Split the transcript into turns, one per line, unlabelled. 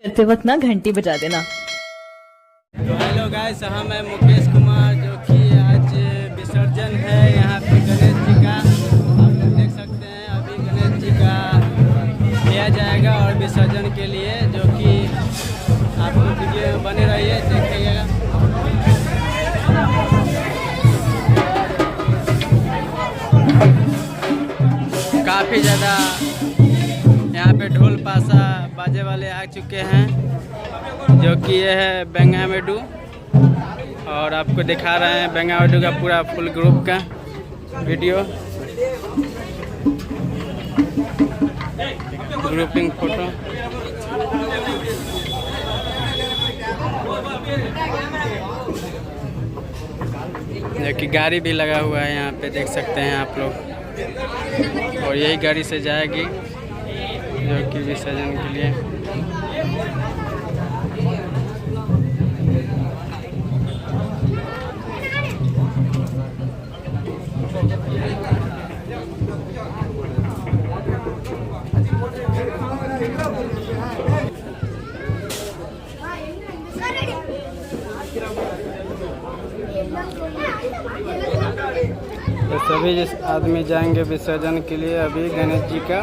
करते वक्त ना घंटी बजा देना।
तो हेलो गाइस, हम हैं मुकेश कुमार, जो कि आज विसर्जन है यहाँ पे गणेश जी का। आप लोग देख सकते हैं अभी गणेश जी का लिया जाएगा और विसर्जन के लिए, जो कि आप लोग वीडियो में बने रहिए, देखिएगा। काफ़ी ज़्यादा यहाँ पे ढोल पासा बाजे वाले आ चुके हैं, जो कि ये है बेंगामेडू, और आपको दिखा रहे हैं बेंगामेडू का पूरा फुल ग्रुप का वीडियो, ग्रुपिंग फोटो। जो कि गाड़ी भी लगा हुआ है यहाँ पे, देख सकते हैं आप लोग, और यही गाड़ी से जाएगी जो कि विसर्जन के लिए। तो सभी आदमी जाएंगे विसर्जन के लिए अभी गणेश जी का।